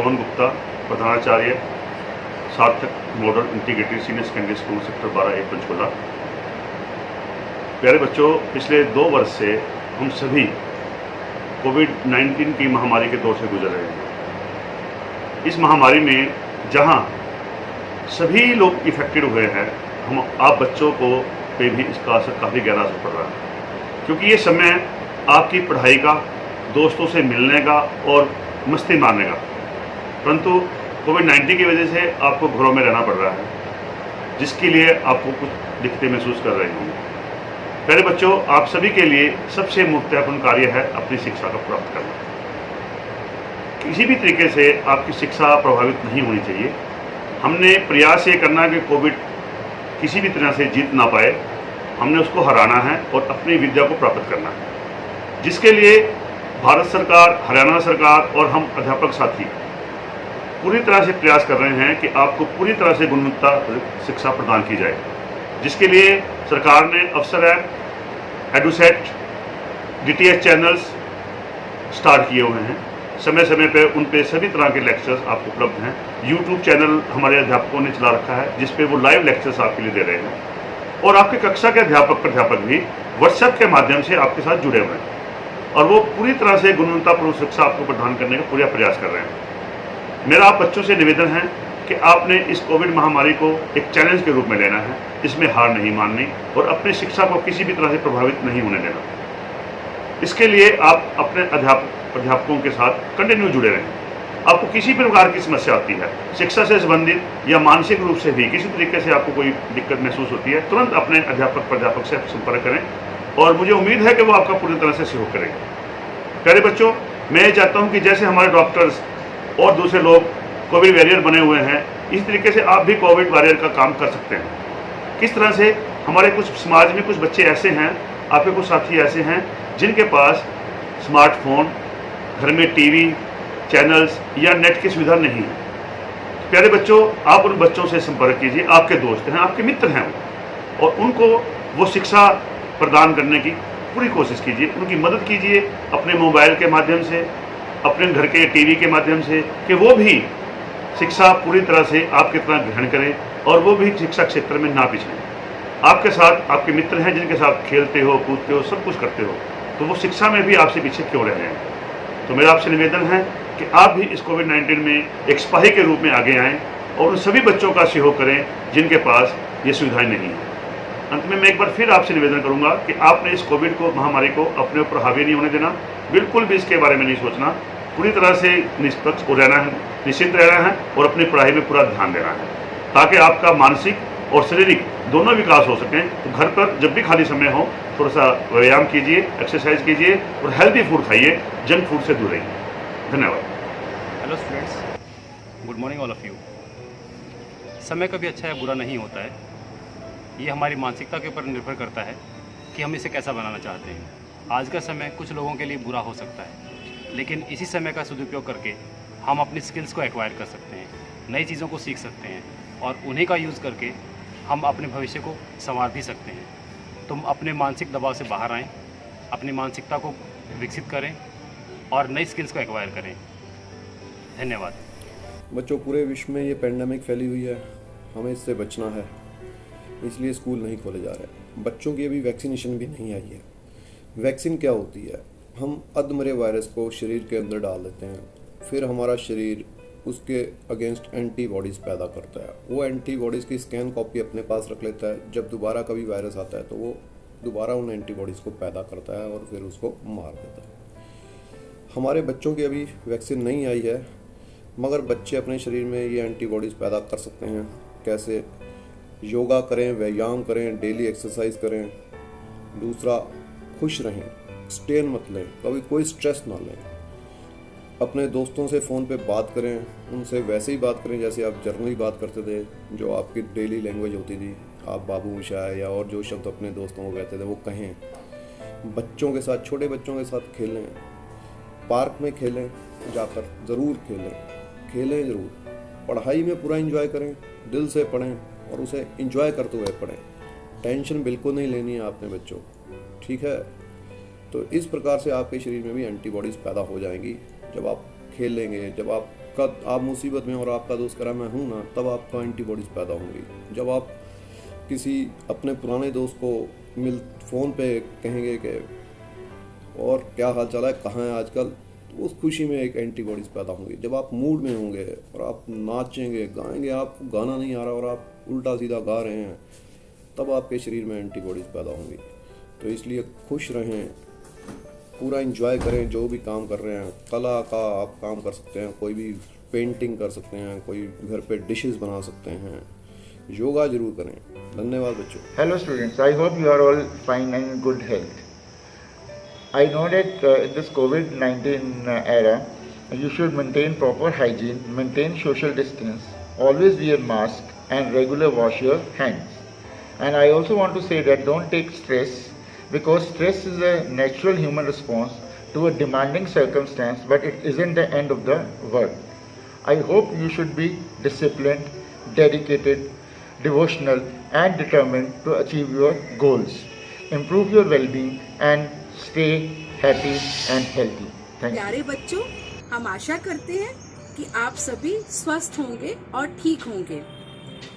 मोहन गुप्ता, प्रधानाचार्य, सार्थक model integrated senior secondary school sector 12A Panchkula. प्यारे बच्चों, पिछले 2 वर्ष से हम सभी कोविड-19 की महामारी के दौर से गुजर रहे हैं। इस महामारी में जहां सभी लोग इफेक्टेड हुए हैं, आप बच्चों को पे भी इसका असर, काफ़ी गहरा असर पड़ रहा है, क्योंकि ये समय आपकी पढ़ाई का, दोस्तों से मिलने का और मस्ती मारने का, परंतु कोविड-19 की वजह से आपको घरों में रहना पड़ रहा है, जिसके लिए आपको कुछ दिक्कतें महसूस कर रहे होंगे। प्यारे बच्चों, आप सभी के लिए सबसे महत्वपूर्ण कार्य है अपनी शिक्षा को प्राप्त करना। किसी भी तरीके से आपकी शिक्षा प्रभावित नहीं होनी चाहिए। हमने प्रयास ये करना है कि कोविड किसी भी तरह से जीत ना पाए, हमने उसको हराना है और अपनी विद्या को प्राप्त करना है, जिसके लिए भारत सरकार, हरियाणा सरकार और हम अध्यापक साथी पूरी तरह से प्रयास कर रहे हैं कि आपको पूरी तरह से गुणवत्ता शिक्षा प्रदान की जाए, जिसके लिए सरकार ने अवसर app, EDUSAT, DTH channels start किए हुए हैं। समय समय पर उन पे सभी तरह के लेक्चर्स आपको उपलब्ध हैं। YouTube चैनल हमारे अध्यापकों ने चला रखा है, जिस पे वो लाइव लेक्चर्स आपके लिए दे रहे हैं, और आपके कक्षा के प्राध्यापक भी व्हाट्सएप के माध्यम से आपके साथ जुड़े हुए हैं, और वो पूरी तरह से गुणवत्तापूर्ण शिक्षा आपको प्रदान करने का पूरा प्रयास कर रहे हैं। मेरा आप बच्चों से निवेदन है कि आपने इस कोविड महामारी को एक चैलेंज के रूप में लेना है, इसमें हार नहीं माननी और अपनी शिक्षा को किसी भी तरह से प्रभावित नहीं होने देना। इसके लिए आप अपने अध्यापकों के साथ कंटिन्यू जुड़े रहें। आपको किसी भी प्रकार की समस्या आती है, शिक्षा से संबंधित या मानसिक रूप से भी किसी तरीके से आपको कोई दिक्कत महसूस होती है, तुरंत अपने प्राध्यापक से संपर्क करें, और मुझे उम्मीद है कि वो आपका पूरी तरह से सहयोग करेंगे। प्यारे बच्चों, मैं ये चाहता हूँ कि जैसे हमारे डॉक्टर्स और दूसरे लोग कोविड वॉरियर बने हुए हैं, इस तरीके से आप भी कोविड वॉरियर का काम कर सकते हैं। किस तरह से हमारे कुछ समाज में कुछ बच्चे ऐसे हैं, आपके कुछ साथी ऐसे हैं जिनके पास स्मार्टफोन, घर में टीवी चैनल्स या नेट की सुविधा नहीं है। प्यारे बच्चों, आप उन बच्चों से संपर्क कीजिए, आपके दोस्त हैं, आपके मित्र हैं, और उनको वो शिक्षा प्रदान करने की पूरी कोशिश कीजिए, उनकी मदद कीजिए अपने मोबाइल के माध्यम से, अपने घर के टीवी के माध्यम से, कि वो भी शिक्षा पूरी तरह से आपकी तरह ग्रहण करें और वो भी शिक्षा क्षेत्र में ना पिछड़ें। आपके साथ आपके मित्र हैं जिनके साथ खेलते हो, कूदते हो, सब कुछ करते हो, तो वो शिक्षा में भी आपसे पीछे क्यों रह रहे हैं। तो मेरा आपसे निवेदन है कि आप भी इस कोविड-19 में एक सिपाही के रूप में आगे आएँ और उन सभी बच्चों का सहयोग करें जिनके पास ये सुविधाएं नहीं हैं। अंत में मैं एक बार फिर आपसे निवेदन करूंगा कि आपने इस कोविड को महामारी को अपने ऊपर हावी नहीं होने देना, बिल्कुल भी इसके बारे में नहीं सोचना, पूरी तरह से निष्पक्ष रहना है, निश्चिंत रहना है और अपनी पढ़ाई में पूरा ध्यान देना है, ताकि आपका मानसिक और शारीरिक दोनों विकास हो सकें। तो घर पर जब भी खाली समय हो, थोड़ा सा व्यायाम कीजिए, एक्सरसाइज कीजिए और हेल्दी फूड खाइए, जंक फूड से दूर रहिए। धन्यवाद। Hello students, good morning all of you. समय कभी अच्छा या बुरा नहीं होता है, ये हमारी मानसिकता के ऊपर निर्भर करता है कि हम इसे कैसा बनाना चाहते हैं। आज का समय कुछ लोगों के लिए बुरा हो सकता है, लेकिन इसी समय का सदुपयोग करके हम अपनी स्किल्स को एक्वायर कर सकते हैं, नई चीज़ों को सीख सकते हैं और उन्हीं का यूज़ करके हम अपने भविष्य को संवार भी सकते हैं। तुम अपने मानसिक दबाव से बाहर आएँ, अपनी मानसिकता को विकसित करें और नई स्किल्स को एक्वायर करें। धन्यवाद। बच्चों, पूरे विश्व में ये पेंडेमिक फैली हुई है, हमें इससे बचना है, इसलिए स्कूल नहीं खोले जा रहे। बच्चों की अभी वैक्सीनेशन भी नहीं आई है। वैक्सीन क्या होती है? हम अधमरे वायरस को शरीर के अंदर डाल देते हैं, फिर हमारा शरीर उसके अगेंस्ट एंटीबॉडीज़ पैदा करता है। वो एंटीबॉडीज़ की स्कैन कॉपी अपने पास रख लेता है। जब दोबारा कभी वायरस आता है तो वो दोबारा उन एंटीबॉडीज़ को पैदा करता है और फिर उसको मार देता है। हमारे बच्चों की अभी वैक्सीन नहीं आई है, मगर बच्चे अपने शरीर में ये एंटीबॉडीज़ पैदा कर सकते हैं। कैसे? योगा करें, व्यायाम करें, डेली एक्सरसाइज करें। दूसरा, खुश रहें, स्ट्रेन मत लें, कभी कोई स्ट्रेस ना लें। अपने दोस्तों से फ़ोन पे बात करें, उनसे वैसे ही बात करें जैसे आप जर्नली बात करते थे, जो आपकी डेली लैंग्वेज होती थी। आप बाबू ऊषा या और जो शब्द अपने दोस्तों को कहते थे वो कहें। बच्चों के साथ, छोटे बच्चों के साथ खेलें, पार्क में खेलें, जाकर ज़रूर खेलें ज़रूर। पढ़ाई में पूरा एंजॉय करें, दिल से पढ़ें और उसे एंजॉय करते हुए पढ़ें। टेंशन बिल्कुल नहीं लेनी है आपने बच्चों, ठीक है? तो इस प्रकार से आपके शरीर में भी एंटीबॉडीज़ पैदा हो जाएंगी। जब आप खेलेंगे, जब आप आप मुसीबत में और आपका दोस्त कह रहा मैं हूँ ना, तब आपका एंटीबॉडीज़ पैदा होंगी। जब आप किसी अपने पुराने दोस्त को फ़ोन पे कहेंगे कि और क्या हाल चाल है, कहाँ है आजकल, तो उस खुशी में एक एंटीबॉडीज़ पैदा होंगी। जब आप मूड में होंगे और आप नाचेंगे गाएंगे, आपको गाना नहीं आ रहा और आप उल्टा सीधा गा रहे हैं, तब आपके शरीर में एंटीबॉडीज़ पैदा होंगी। तो इसलिए खुश रहें, पूरा एंजॉय करें जो भी काम कर रहे हैं। कला का आप काम कर सकते हैं, कोई भी पेंटिंग कर सकते हैं, कोई घर पे डिशेस बना सकते हैं, योगा जरूर करें। धन्यवाद बच्चों। Hello students, I hope you are all fine and in good health. I know that in this COVID-19 era, you should maintain proper hygiene, maintain social distance, always wear mask and regular wash your hands. And I also want to say that don't take stress, because stress is a natural human response to a demanding circumstance, but it isn't the end of the world. I hope you should be disciplined, dedicated, devotional and determined to achieve your goals. Improve your well-being and stay happy and healthy. Thank you. प्यारे बच्चों, हम आशा करते हैं कि आप सभी स्वस्थ होंगे और ठीक होंगे।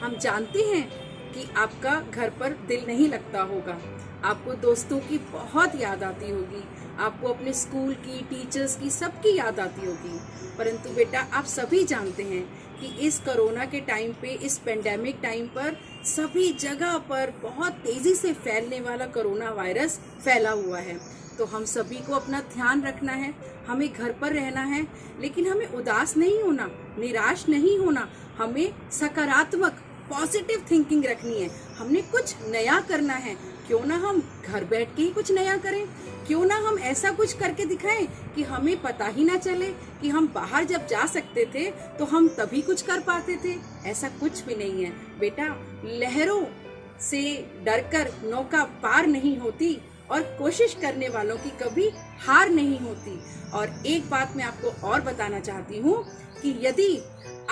हम जानते हैं कि आपका घर पर दिल नहीं लगता होगा, आपको दोस्तों की बहुत याद आती होगी, आपको अपने स्कूल की, टीचर्स की, सबकी याद आती होगी। परंतु बेटा, आप सभी जानते हैं कि इस कोरोना के टाइम पे, इस पेंडेमिक टाइम पर सभी जगह पर बहुत तेजी से फैलने वाला कोरोना वायरस फैला हुआ है। तो हम सभी को अपना ध्यान रखना है, हमें घर पर रहना है, लेकिन हमें उदास नहीं होना, निराश नहीं होना, हमें सकारात्मक पॉजिटिव थिंकिंग रखनी है। हमने कुछ नया करना है, क्यों ना हम घर बैठ के ही कुछ नया करें, क्यों ना हम ऐसा कुछ करके दिखाएं कि हमें पता ही ना चले कि हम बाहर जब जा सकते थे तो हम तभी कुछ कर पाते थे। ऐसा कुछ भी नहीं है बेटा, लहरों से डरकर नौका पार नहीं होती और कोशिश करने वालों की कभी हार नहीं होती। और एक बात मैं आपको और बताना चाहती हूँ कि यदि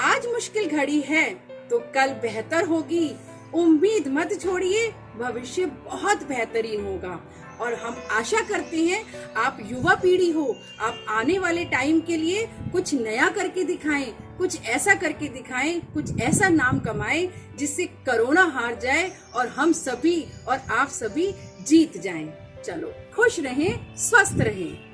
आज मुश्किल घड़ी है तो कल बेहतर होगी। उम्मीद मत छोड़िए, भविष्य बहुत बेहतरीन होगा। और हम आशा करते हैं आप युवा पीढ़ी हो, आप आने वाले टाइम के लिए कुछ नया करके दिखाएं, कुछ ऐसा करके दिखाएं, कुछ ऐसा नाम कमाएं जिससे कोरोना हार जाए और हम सभी और आप सभी जीत जाएं। चलो, खुश रहें, स्वस्थ रहें।